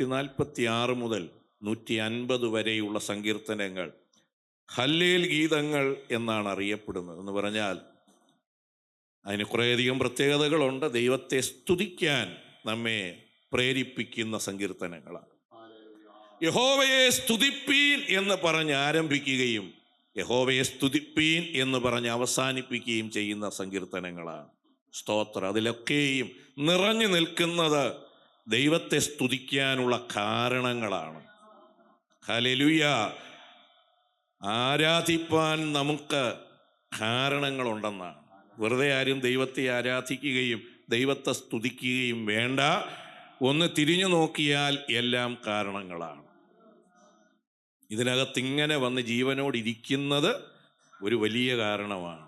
146 മുതൽ 150 വരെയുള്ള സങ്കീർത്തനങ്ങൾ ഹല്ലേൽ ഗീതങ്ങൾ എന്നാണ് അറിയപ്പെടുന്നത്. എന്ന് പറഞ്ഞാൽ അതിന് കുറേയധികം പ്രത്യേകതകളുണ്ട്. ദൈവത്തെ സ്തുതിക്കാൻ നമ്മെ പ്രേരിപ്പിക്കുന്ന സങ്കീർത്തനങ്ങളാണ്. യഹോവയെ സ്തുതിപ്പീൻ എന്ന് പറഞ്ഞ് ആരംഭിക്കുകയും യഹോവയെ സ്തുതിപ്പീൻ എന്ന് പറഞ്ഞ് അവസാനിപ്പിക്കുകയും ചെയ്യുന്ന സങ്കീർത്തനങ്ങളാണ്. സ്തോത്രം. അതിലൊക്കെയും നിറഞ്ഞു നിൽക്കുന്നത് ദൈവത്തെ സ്തുതിക്കാനുള്ള കാരണങ്ങളാണ്. ഹല്ലേലൂയ. ആരാധിപ്പാൻ നമുക്ക് കാരണങ്ങളുണ്ടെന്നാണ്. വെറുതെ ആരും ദൈവത്തെ ആരാധിക്കുകയും ദൈവത്തെ സ്തുതിക്കുകയും വേണ്ട. ഒന്ന് തിരിഞ്ഞു നോക്കിയാൽ എല്ലാം കാരണങ്ങളാണ്. ഇതിനകത്ത് ഇങ്ങനെ വന്ന് ജീവനോടിരിക്കുന്നത് ഒരു വലിയ കാരണമാണ്.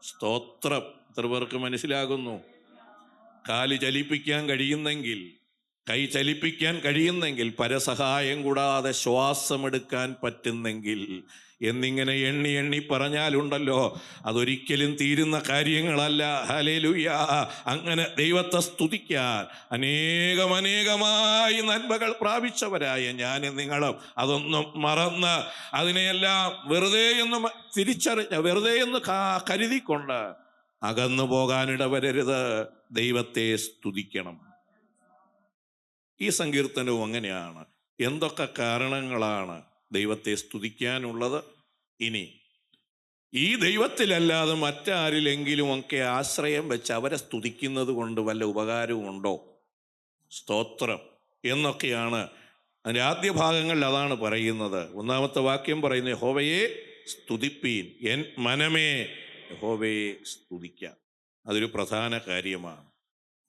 സ്തോത്രം. എത്ര പേർക്ക് മനസ്സിലാകുന്നു? കാല് ചലിപ്പിക്കാൻ കഴിയുന്നെങ്കിൽ, കൈ ചലിപ്പിക്കാൻ കഴിയുന്നെങ്കിൽ, പരസഹായം കൂടാതെ ശ്വാസമെടുക്കാൻ പറ്റുന്നെങ്കിൽ എന്നിങ്ങനെ എണ്ണി എണ്ണി പറഞ്ഞാലുണ്ടല്ലോ, അതൊരിക്കലും തീരുന്ന കാര്യങ്ങളല്ല. ഹല്ലേലൂയ. അങ്ങനെ ദൈവത്തെ സ്തുതിക്കാൻ അനേകമായി നന്മകൾ പ്രാപിച്ചവരായ ഞാനും നിങ്ങളും അതൊന്നും മറന്ന് അതിനെയെല്ലാം വെറുതെ എന്ന് തിരിച്ചറിഞ്ഞ, വെറുതെ എന്ന് കരുതിക്കൊണ്ട് അകന്നു പോകാനിടവരരുത്. ദൈവത്തെ സ്തുതിക്കണം. ഈ സങ്കീർത്തനവും അങ്ങനെയാണ്. എന്തൊക്കെ കാരണങ്ങളാണ് ദൈവത്തെ സ്തുതിക്കാനുള്ളത്? ഇനി ഈ ദൈവത്തിലല്ലാതെ മറ്റാരിലെങ്കിലും ഒക്കെ ആശ്രയം വെച്ച് അവരെ സ്തുതിക്കുന്നത് കൊണ്ട് വല്ല ഉപകാരവും ഉണ്ടോ? സ്തോത്രം എന്നൊക്കെയാണ് അതിൻ്റെ ആദ്യ ഭാഗങ്ങളിൽ അതാണ് പറയുന്നത്. ഒന്നാമത്തെ വാക്യം പറയുന്നത് യഹോവയെ സ്തുതിപ്പീൻ, എൻ മനമേ യഹോവയെ സ്തുതിക്കാം. അതൊരു പ്രധാന കാര്യമാണ്.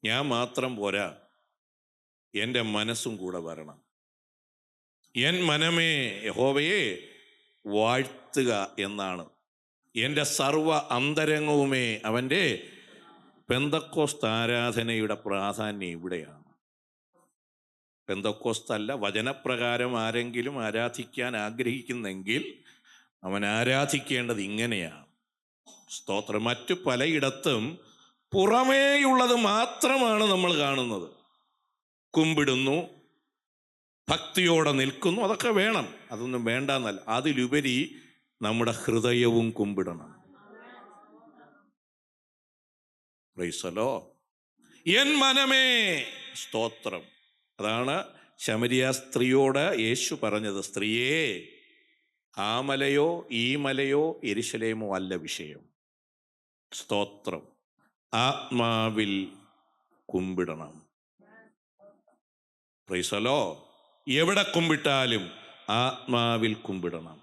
ഞാൻ മാത്രം പോരാ, എൻ്റെ മനസ്സും കൂടെ വരണം. എൻ മനമേ യഹോവയെ വാഴ്ത്തുക എന്നാണ്. എൻ്റെ സർവ അന്തരംഗവുമേ അവൻ്റെ പെന്തക്കോസ്ത് ആരാധനയുടെ പ്രാധാന്യം ഇവിടെയാണ്. പെന്തക്കോസ്തല്ല, വചനപ്രകാരം ആരെങ്കിലും ആരാധിക്കാൻ ആഗ്രഹിക്കുന്നെങ്കിൽ അവൻ ആരാധിക്കേണ്ടത് ഇങ്ങനെയാണ്. സ്തോത്രം. മറ്റു പലയിടത്തും പുറമേയുള്ളത് മാത്രമാണ് നമ്മൾ കാണുന്നത്. കുമ്പിടുന്നു, ഭക്തിയോടെ നിൽക്കുന്നു, അതൊക്കെ വേണം, അതൊന്നും വേണ്ടെന്നല്ല. അതിലുപരി നമ്മുടെ ഹൃദയവും കുമ്പിടണം. Praise the Lord. എൻ മനമേ സ്തോത്രം. അതാണ് ശമരിയ സ്ത്രീയോട് യേശു പറഞ്ഞത്, സ്ത്രീയേ, ആ മലയോ ഈ മലയോ യെരൂശലേമോ അല്ല വിഷയം. സ്തോത്രം. ആത്മാവിൽ കുമ്പിടണം. Praise the Lord. എവിടെ കുമ്പിട്ടാലും ആത്മാവിൽ കുമ്പിടണം.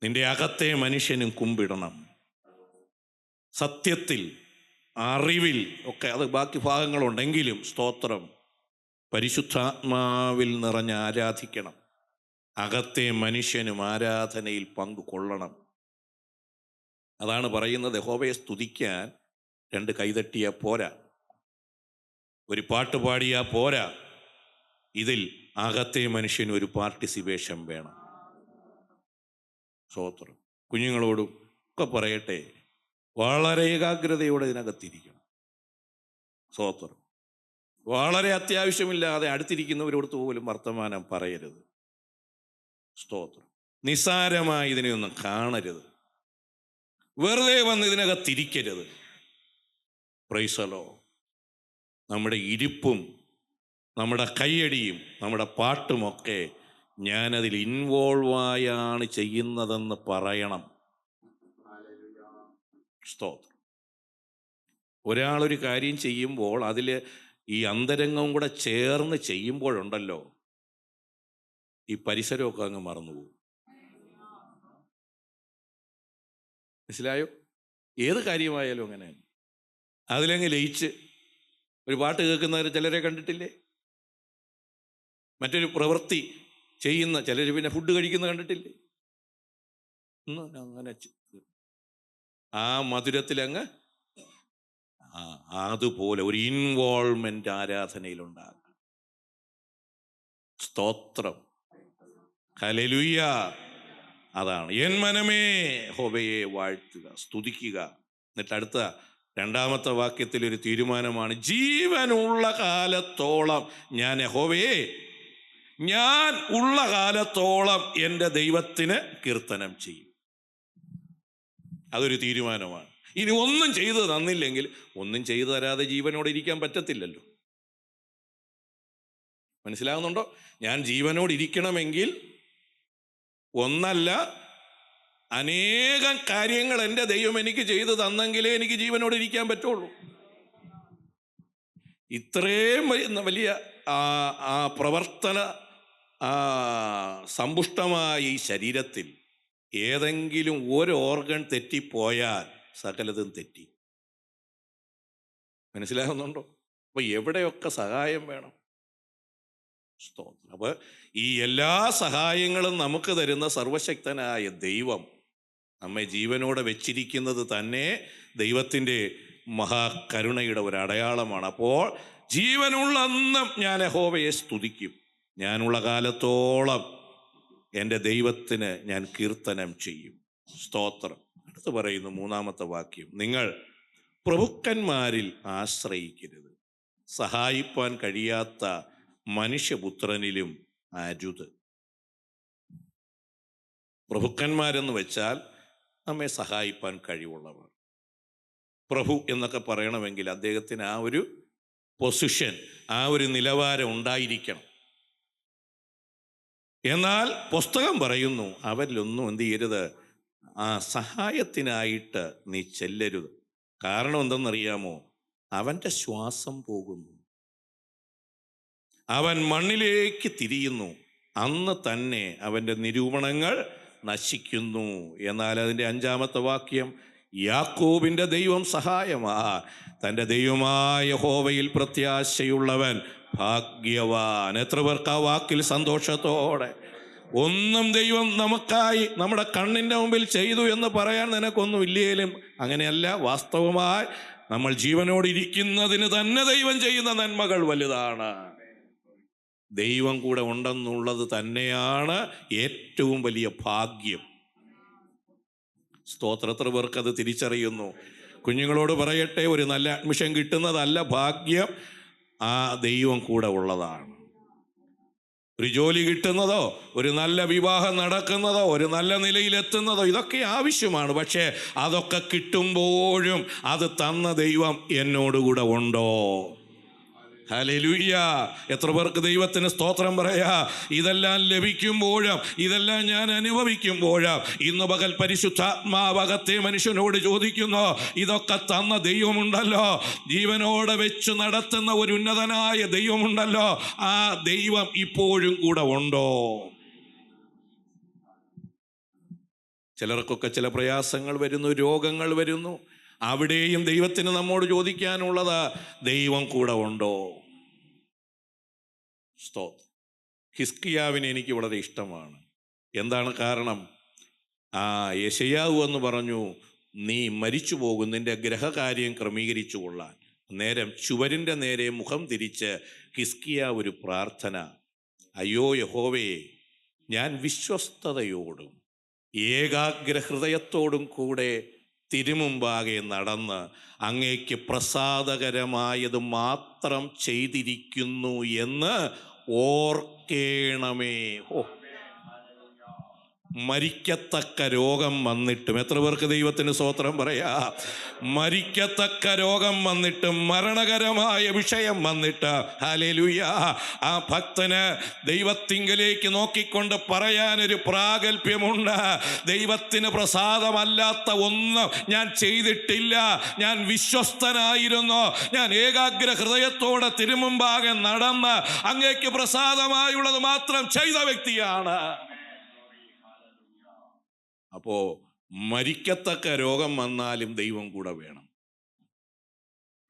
നിന്റെ അകത്തെ മനുഷ്യനും കുമ്പിടണം. സത്യത്തിൽ, അറിവിൽ ഒക്കെ, അത് ബാക്കി ഭാഗങ്ങളുണ്ടെങ്കിലും സ്തോത്രം, പരിശുദ്ധാത്മാവിൽ നിറഞ്ഞ് ആരാധിക്കണം. അകത്തെ മനുഷ്യനും ആരാധനയിൽ പങ്കുകൊള്ളണം. അതാണ് പറയുന്നത്, യഹോവയെ സ്തുതിക്കാൻ 2 കൈതട്ടിയാൽ പോരാ, ഒരു പാട്ട് പാടിയാൽ പോരാ. ഇതിൽ അകത്തെ മനുഷ്യന് ഒരു പാർട്ടിസിപ്പേഷൻ വേണം. സ്തോത്രം. കുഞ്ഞുങ്ങളോടും ഒക്കെ പറയട്ടെ, വളരെ ഏകാഗ്രതയോടെ ഇതിനകത്തിരിക്കണം. സ്തോത്രം. വളരെ അത്യാവശ്യമില്ലാതെ അടുത്തിരിക്കുന്നവരോട് പോലും വർത്തമാനം പറയരുത്. സ്തോത്രം. നിസ്സാരമായി ഇതിനെയൊന്നും കാണരുത്. വെറുതെ വന്ന് ഇതിനകത്തിരിക്കരുത്. Price the Lord. നമ്മുടെ ഇരിപ്പും നമ്മുടെ കയ്യടിയും നമ്മുടെ പാട്ടുമൊക്കെ ഞാനതിൽ ഇൻവോൾവായാണ് ചെയ്യുന്നതെന്ന് പറയണം. സ്തോത്രം. ഒരാളൊരു കാര്യം ചെയ്യുമ്പോൾ അതിൽ ഈ അന്തരംഗവും കൂടെ ചേർന്ന് ചെയ്യുമ്പോഴുണ്ടല്ലോ, ഈ പരിസരമൊക്കെ അങ്ങ് മറന്നുപോകും. മനസ്സിലായോ? ഏത് കാര്യമായാലും അങ്ങനെ അതിലങ്ങ് ലയിച്ച് ഒരു പാട്ട് കേൾക്കുന്നവർ ചിലരെ കണ്ടിട്ടില്ലേ? മറ്റൊരു പ്രവൃത്തി ചെയ്യുന്ന ചിലർ പിന്നെ ഫുഡ് കഴിക്കുന്ന കണ്ടിട്ടില്ലേ? അങ്ങനെ ആ മധുരത്തിലങ്ങ് അതുപോലെ ഒരു ഇൻവോൾവ്മെന്റ് ആരാധനയിലുണ്ടാകും. സ്തോത്രം. ഹല്ലേലൂയ. അതാണ് എൻ മനമേ യഹോവയെ വാഴ്ത്തുക, സ്തുതിക്കുക. എന്നിട്ട് അടുത്ത രണ്ടാമത്തെ വാക്യത്തിൽ ഒരു തീരുമാനമാണ്, ജീവനുള്ള കാലത്തോളം ഞാൻ യഹോവയെ, ഞാൻ ഉള്ള കാലത്തോളം എൻ്റെ ദൈവത്തിന് കീർത്തനം ചെയ്യും. അതൊരു തീരുമാനമാണ്. ഇനി ഒന്നും ചെയ്തു തന്നില്ലെങ്കിൽ, ഒന്നും ചെയ്തു തരാതെ ജീവനോടെ ഇരിക്കാൻ പറ്റത്തില്ലല്ലോ. മനസ്സിലാകുന്നുണ്ടോ? ഞാൻ ജീവനോട് ഇരിക്കണമെങ്കിൽ ഒന്നല്ല അനേകം കാര്യങ്ങൾ എൻ്റെ ദൈവം എനിക്ക് ചെയ്തു തന്നെങ്കിലേ എനിക്ക് ജീവനോട് ഇരിക്കാൻ പറ്റുള്ളൂ. ഇത്രയും വലിയ പ്രവർത്തന സമ്പുഷ്ടമായ ഈ ശരീരത്തിൽ ഏതെങ്കിലും ഒരു ഓർഗൻ തെറ്റിപ്പോയാൽ സകലതും തെറ്റി. മനസ്സിലാകുന്നുണ്ടോ? അപ്പൊ എവിടെയൊക്കെ സഹായം വേണം. സ്തോത്രം. അപ്പൊ ഈ എല്ലാ സഹായങ്ങളും നമുക്ക് തരുന്ന സർവശക്തനായ ദൈവം നമ്മെ ജീവനോടെ വെച്ചിരിക്കുന്നത് തന്നെ ദൈവത്തിൻ്റെ മഹാകരുണയുടെ ഒരു അടയാളമാണ്. അപ്പോൾ ജീവനുള്ള അന്നും ഞാൻ യഹോവയെ സ്തുതിക്കും, ഞാനുള്ള കാലത്തോളം എൻ്റെ ദൈവത്തിന് ഞാൻ കീർത്തനം ചെയ്യും. സ്തോത്രം. അടുത്ത് പറയുന്നു മൂന്നാമത്തെ വാക്യം, നിങ്ങൾ പ്രഭുക്കന്മാരിൽ ആശ്രയിക്കരുത്, സഹായിപ്പാൻ കഴിയാത്ത മനുഷ്യപുത്രനിലും അരുത്. പ്രഭുക്കന്മാരെന്ന് വെച്ചാൽ നമ്മെ സഹായിപ്പാൻ കഴിവുള്ളവർ. പ്രഭു എന്നൊക്കെ പറയണമെങ്കിൽ അദ്ദേഹത്തിന് ആ ഒരു പൊസിഷൻ, ആ ഒരു നിലവാരം ഉണ്ടായിരിക്കണം. എന്നാൽ പുസ്തകം പറയുന്നു, അവരിലൊന്നും എന്ത് ചെയ്യരുത്, സഹായത്തിനായിട്ട് നീ ചെല്ലരുത്. കാരണം എന്തെന്നറിയാമോ? അവൻ്റെ ശ്വാസം പോകുന്നു, അവൻ മണ്ണിലേക്ക് തിരിയുന്നു, അന്ന് തന്നെ അവൻ്റെ നിരൂപണങ്ങൾ നശിക്കുന്നു. എന്നാൽ അതിൻ്റെ 5-ാമത്തെ വാക്യം, യാക്കോബിൻ്റെ ദൈവം സഹായമാ, തൻ്റെ ദൈവമായ യഹോവയിൽ പ്രത്യാശയുള്ളവൻ ഭാഗ്യവാൻ. എത്ര പേർക്ക് ആ വാക്കിൽ സന്തോഷത്തോടെ ഒന്നും ദൈവം നമുക്കായി നമ്മുടെ കണ്ണിൻ്റെ മുമ്പിൽ ചെയ്തു എന്ന് പറയാൻ നിനക്കൊന്നും ഇല്ലേലും അങ്ങനെയല്ല. വാസ്തവമായി നമ്മൾ ജീവനോടിരിക്കുന്നതിന് തന്നെ ദൈവം ചെയ്യുന്ന നന്മകൾ വലുതാണ്. ദൈവം കൂടെ ഉണ്ടെന്നുള്ളത് തന്നെയാണ് ഏറ്റവും വലിയ ഭാഗ്യം. സ്തോത്രം. എത്ര പേർക്ക് അത് തിരിച്ചറിയുന്നു? കുഞ്ഞുങ്ങളോട് പറയട്ടെ, ഒരു നല്ല അഡ്മിഷൻ കിട്ടുന്നതല്ല ഭാഗ്യം, ആ ദൈവം കൂടെ ഉള്ളതാണ്. ഒരു ജോലി കിട്ടുന്നതോ, ഒരു നല്ല വിവാഹം നടക്കുന്നതോ, ഒരു നല്ല നിലയിലെത്തുന്നതോ, ഇതൊക്കെ ആവശ്യമാണ്. പക്ഷേ അതൊക്കെ കിട്ടുമ്പോഴും അത് തന്ന ദൈവം എന്നോടുകൂടെ ഉണ്ടോ? ഹല്ലേലൂയ. എത്ര പേർക്ക് ദൈവത്തിന് സ്തോത്രം പറയാ? ഇതെല്ലാം ലഭിക്കുമ്പോഴും, ഇതെല്ലാം ഞാൻ അനുഭവിക്കുമ്പോഴും, ഇന്ന് പകൽ പരിശുദ്ധാത്മാവകത്തെ മനുഷ്യനോട് ചോദിക്കുന്നു, ഇതൊക്കെ തന്ന ദൈവമുണ്ടല്ലോ, ജീവനോടെ വെച്ച് നടത്തുന്ന ഒരു ഉന്നതനായ ദൈവമുണ്ടല്ലോ, ആ ദൈവം ഇപ്പോഴും കൂടെ ഉണ്ടോ? ചിലർക്കൊക്കെ ചില പ്രയാസങ്ങൾ വരുന്നു, രോഗങ്ങൾ വരുന്നു. അവിടെയും ദൈവത്തിന് നമ്മോട് ചോദിക്കാനുള്ളത്, ദൈവം കൂടെ ഉണ്ടോ? സ്തോത്രം. ഹിസ്കിയാവിനെ എനിക്ക് വളരെ ഇഷ്ടമാണ്. എന്താണ് കാരണം? യെശയ്യാവ് എന്ന് പറഞ്ഞു, നീ മരിച്ചു പോകും, നിന്റെ ഗ്രഹകാര്യം ക്രമീകരിച്ചു കൊള്ളാൻ. നേരം ചുവരിൻ്റെ നേരെ മുഖം തിരിച്ച് ഹിസ്കിയാവ് ഒരു പ്രാർത്ഥന, അയ്യോ യഹോവേ, ഞാൻ വിശ്വസ്തയോടും ഏകാഗ്രഹൃദയത്തോടും കൂടെ തിരുമുമ്പാകെ നടന്ന് അങ്ങേക്ക് പ്രസാദകരമായത് മാത്രം ചെയ്തിരിക്കുന്നു എന്ന് ഓർക്കേണമേ. മരിക്കത്തക്ക രോഗം വന്നിട്ടും, എത്ര പേർക്ക് ദൈവത്തിന് സ്തോത്രം പറയാ? മരിക്കത്തക്ക രോഗം വന്നിട്ടും, മരണകരമായ വിഷയം വന്നിട്ട്, ഹല്ലേലൂയ, ആ ഭക്തന് ദൈവത്തിങ്കലേക്ക് നോക്കിക്കൊണ്ട് പറയാനൊരു പ്രാഗൽഭ്യമുണ്ട്. ദൈവത്തിന് പ്രസാദമല്ലാത്ത ഒന്നും ഞാൻ ചെയ്തിട്ടില്ല, ഞാൻ വിശ്വസ്തനായിരുന്നു, ഞാൻ ഏകാഗ്ര ഹൃദയത്തോടെ തിരുമുമ്പാകെ നടന്ന് അങ്ങേക്ക് പ്രസാദമായുള്ളത് മാത്രം ചെയ്ത വ്യക്തിയാണ്. അപ്പോ മരിക്കത്തക്ക രോഗം വന്നാലും ദൈവം കൂടെ വേണം.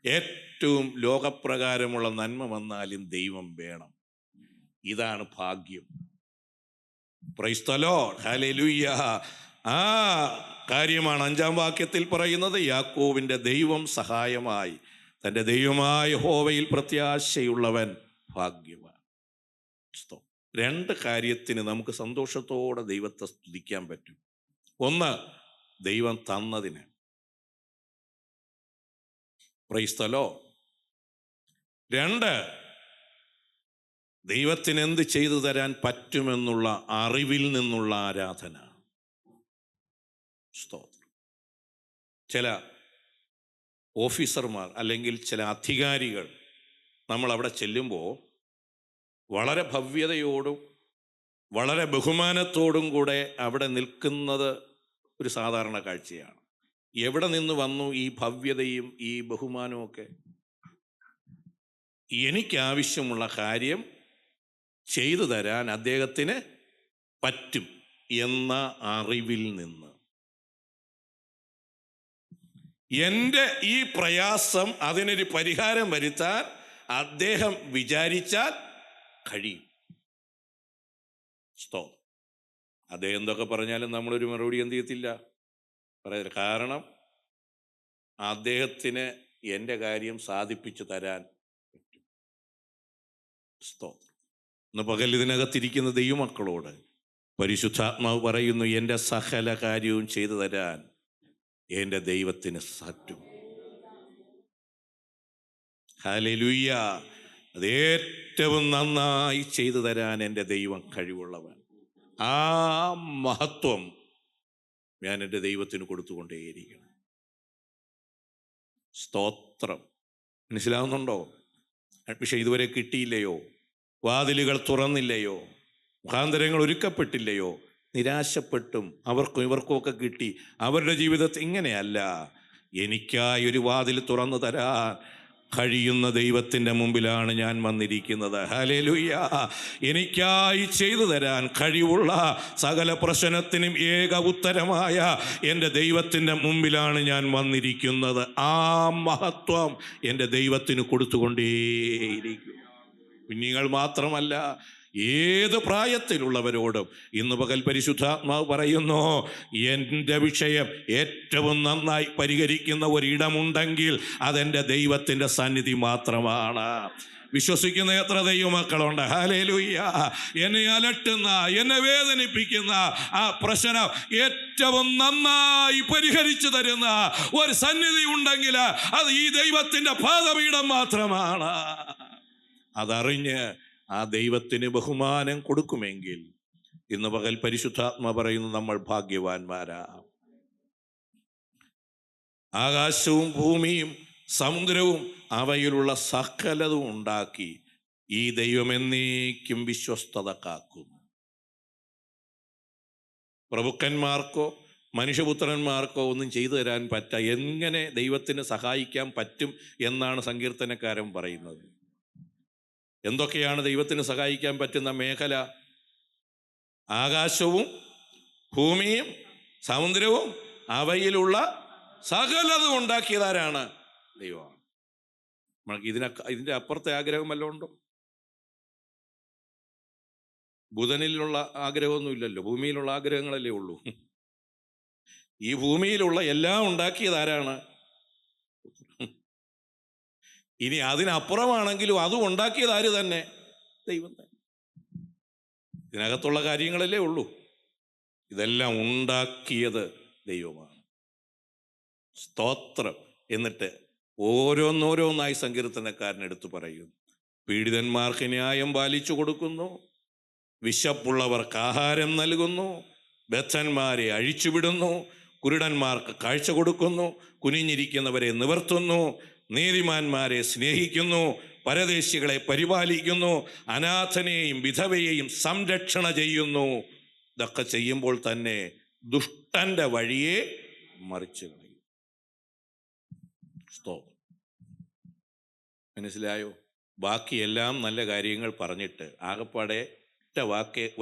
ഏറ്റവും ലോകപ്രകാരമുള്ള നന്മ വന്നാലും ദൈവം വേണം. ഇതാണ് ഭാഗ്യം. Price the Lord. ഹല്ലേലൂയ. ആ കാര്യമാണ് 5-ാം വാക്യത്തിൽ പറയുന്നത്, യാക്കോബിൻ്റെ ദൈവം സഹായമായി, തൻ്റെ ദൈവമായ യഹോവയിൽ പ്രത്യാശയുള്ളവൻ ഭാഗ്യവാൻ. 2 കാര്യത്തിന് നമുക്ക് സന്തോഷത്തോടെ ദൈവത്തെ സ്തുതിക്കാൻ പറ്റും. ഒന്ന്, ദൈവം തന്നതിന്. Price the Lord. 2, ദൈവത്തിന് എന്ത് ചെയ്തു തരാൻ പറ്റുമെന്നുള്ള അറിവിൽ നിന്നുള്ള ആരാധന. സ്തോത്രം. ചില ഓഫീസർമാർ അല്ലെങ്കിൽ ചില അധികാരികൾ നമ്മൾ അവിടെ ചെല്ലുമ്പോൾ വളരെ ഭവ്യതയോടും വളരെ ബഹുമാനത്തോടും കൂടെ അവിടെ നിൽക്കുന്നത് ഒരു സാധാരണ കാഴ്ചയാണ്. എവിടെ നിന്ന് വന്നു ഈ ഭവ്യതയും ഈ ബഹുമാനവും ഒക്കെ? എനിക്കാവശ്യമുള്ള കാര്യം ചെയ്തു തരാൻ അദ്ദേഹത്തിന് പറ്റും എന്ന അറിവിൽ നിന്ന്. എൻ്റെ ഈ പ്രയാസം അതിനൊരു പരിഹാരം വരുത്താൻ അദ്ദേഹം വിചാരിച്ചാൽ കഴിയും. സ്തോത്രം. അദ്ദേഹം എന്തൊക്കെ പറഞ്ഞാലും നമ്മളൊരു മറുപടി എന്ത് ചെയ്യത്തില്ല, പറയില്ല. കാരണം അദ്ദേഹത്തിന് എൻ്റെ കാര്യം സാധിപ്പിച്ചു തരാൻ പറ്റും. സ്തോത്രം. ഇന്ന് പകൽ ഇതിനകത്തിരിക്കുന്ന ദൈവമക്കളോട് പരിശുദ്ധാത്മാവ് പറയുന്നു, എൻ്റെ സകല കാര്യവും ചെയ്തു തരാൻ എൻ്റെ ദൈവത്തിന് പറ്റും. ഹല്ലേലൂയ. അത് ഏറ്റവും നന്നായി ചെയ്തു തരാൻ എൻ്റെ ദൈവം കഴിവുള്ളവൻ. ആ മഹത്വം ഞാൻ എൻ്റെ ദൈവത്തിന് കൊടുത്തുകൊണ്ടേയിരിക്കണം. സ്തോത്രം. മനസ്സിലാവുന്നുണ്ടോ? അഡ്മിഷൻ ഇതുവരെ കിട്ടിയില്ലയോ? വാതിലുകൾ തുറന്നില്ലയോ? മുഖാന്തരങ്ങൾ ഒരുക്കപ്പെട്ടില്ലയോ? നിരാശപ്പെട്ടും അവർക്കും ഇവർക്കും ഒക്കെ കിട്ടി. അവരുടെ ജീവിതത്തിൽ ഇങ്ങനെയല്ല. എനിക്കായി ഒരു വാതിൽ തുറന്നു തരാൻ കഴിയുന്ന ദൈവത്തിൻ്റെ മുമ്പിലാണ് ഞാൻ വന്നിരിക്കുന്നത്. ഹല്ലേലൂയ. എനിക്കായി ചെയ്തു തരാൻ കഴിവുള്ള സകല പ്രശ്നത്തിനും ഏക ഉത്തരമായ എൻ്റെ ദൈവത്തിൻ്റെ മുമ്പിലാണ് ഞാൻ വന്നിരിക്കുന്നത്. ആ മഹത്വം എൻ്റെ ദൈവത്തിന് കൊടുത്തുകൊണ്ടേയിരിക്കും. കുഞ്ഞുങ്ങൾ മാത്രമല്ല, ഏത് പ്രായത്തിലുള്ളവരോടും ഇന്ന് പകൽ പരിശുദ്ധാത്മാവ് പറയുന്നു, എൻ്റെ വിഷയം ഏറ്റവും നന്നായി പരിഹരിക്കുന്ന ഒരിടമുണ്ടെങ്കിൽ അതെൻ്റെ ദൈവത്തിൻ്റെ സന്നിധി മാത്രമാണ്. വിശ്വസിക്കുന്ന എത്ര ദൈവമക്കളുണ്ട്? ഹല്ലേലൂയ. എന്നെ അലട്ടുന്ന, എന്നെ വേദനിപ്പിക്കുന്ന ആ പ്രശ്നം ഏറ്റവും നന്നായി പരിഹരിച്ചു തരുന്ന ഒരു സന്നിധി ഉണ്ടെങ്കിൽ അത് ഈ ദൈവത്തിൻ്റെ പാദപീഠം മാത്രമാണ്. അതറിഞ്ഞ് ആ ദൈവത്തിന് ബഹുമാനം കൊടുക്കുമെങ്കിൽ ഇന്ന് പകൽ പരിശുദ്ധാത്മ പറയുന്നു, നമ്മൾ ഭാഗ്യവാന്മാരാ. ആകാശവും ഭൂമിയും സമുദ്രവും അവയിലുള്ള സകലതും ഉണ്ടാക്കി ഈ ദൈവം എന്നേക്കും വിശ്വസ്തത കാക്കുന്നു. പ്രഭുക്കന്മാർക്കോ മനുഷ്യപുത്രന്മാർക്കോ ഒന്നും ചെയ്തു തരാൻ എങ്ങനെ ദൈവത്തിന് സഹായിക്കാൻ പറ്റും എന്നാണ് സങ്കീർത്തനക്കാരൻ പറയുന്നത്. എന്തൊക്കെയാണ് ദൈവത്തിന് സഹായിക്കാൻ പറ്റുന്ന മേഖല? ആകാശവും ഭൂമിയും സമുദ്രവും അവയിലുള്ള സകലതും ഉണ്ടാക്കിയതാരാണ്? ദൈവമാണ്. നമുക്ക് ഇതിൻ്റെ അപ്പുറത്തെ ആഗ്രഹം വല്ലതും ഉണ്ടോ? ബുധനിലുള്ള ആഗ്രഹമൊന്നുമില്ലല്ലോ, ഭൂമിയിലുള്ള ആഗ്രഹങ്ങളല്ലേ ഉള്ളൂ. ഈ ഭൂമിയിലുള്ള എല്ലാം ഉണ്ടാക്കിയതാരാണ്? ഇനി അതിനപ്പുറമാണെങ്കിലും അതും ഉണ്ടാക്കിയത് ആര് തന്നെ? ദൈവം തന്നെ. ഇതിനകത്തുള്ള കാര്യങ്ങളല്ലേ ഉള്ളൂ. ഇതെല്ലാം ഉണ്ടാക്കിയത് ദൈവമാണ്. സ്തോത്രം. എന്നിട്ട് ഓരോന്നോരോന്നായി സങ്കീർത്തനക്കാരൻ എടുത്തു പറയും. പീഡിതന്മാർക്ക് ന്യായം പാലിച്ചു കൊടുക്കുന്നു, വിശപ്പുള്ളവർക്ക് ആഹാരം നൽകുന്നു, ബദ്ധന്മാരെ അഴിച്ചുവിടുന്നു, കുരുടന്മാർക്ക് കാഴ്ച കൊടുക്കുന്നു, കുനിഞ്ഞിരിക്കുന്നവരെ നിവർത്തുന്നു, നീതിമാന്മാരെ സ്നേഹിക്കുന്നു, പരദേശികളെ പരിപാലിക്കുന്നു, അനാഥനെയും വിധവയെയും സംരക്ഷണ ചെയ്യുന്നു. ഇതൊക്കെ ചെയ്യുമ്പോൾ തന്നെ ദുഷ്ടന്റെ വഴിയെ മറിച്ചു കളയും. മനസ്സിലായോ? ബാക്കിയെല്ലാം നല്ല കാര്യങ്ങൾ പറഞ്ഞിട്ട് ആകപ്പാടെ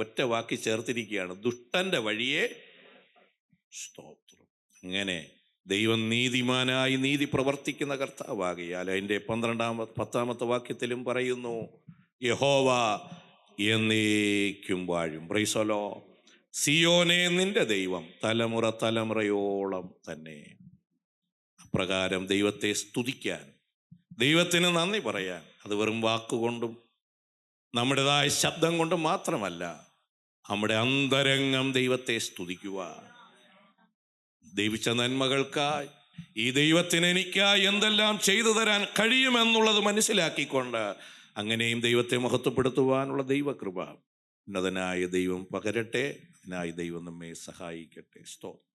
ഒറ്റ വാക്കി ചേർത്തിരിക്കുകയാണ്, ദുഷ്ടന്റെ വഴിയെ. സ്തോത്രം. അങ്ങനെ ദൈവം നീതിമാനായി നീതി പ്രവർത്തിക്കുന്ന കർത്താവാകിയാൽ അതിൻ്റെ 10ാമത്തെ വാക്യത്തിലും പറയുന്നു, യഹോവ എന്നേക്കും വാഴും. Price the Lord. സിയോനെ, നിന്റെ ദൈവം തലമുറ തലമുറയോളം തന്നെ. അപ്രകാരം ദൈവത്തെ സ്തുതിക്കാൻ, ദൈവത്തിന് നന്ദി പറയാൻ, അത് വെറും വാക്കുകൊണ്ടും നമ്മുടേതായ ശബ്ദം കൊണ്ടും മാത്രമല്ല, നമ്മുടെ അന്തരംഗം ദൈവത്തെ സ്തുതിക്കുക. ദൈവിച്ച നന്മകൾക്കായി, ഈ ദൈവത്തിന് എനിക്കായി എന്തെല്ലാം ചെയ്തു തരാൻ കഴിയുമെന്നുള്ളത് മനസ്സിലാക്കിക്കൊണ്ട് അങ്ങനെയും ദൈവത്തെ മഹത്വപ്പെടുത്തുവാനുള്ള ദൈവകൃപ ഉന്നതനായ ദൈവം പകരട്ടെ. അതിനായി ദൈവം നമ്മെ സഹായിക്കട്ടെ. സ്തോത്രം.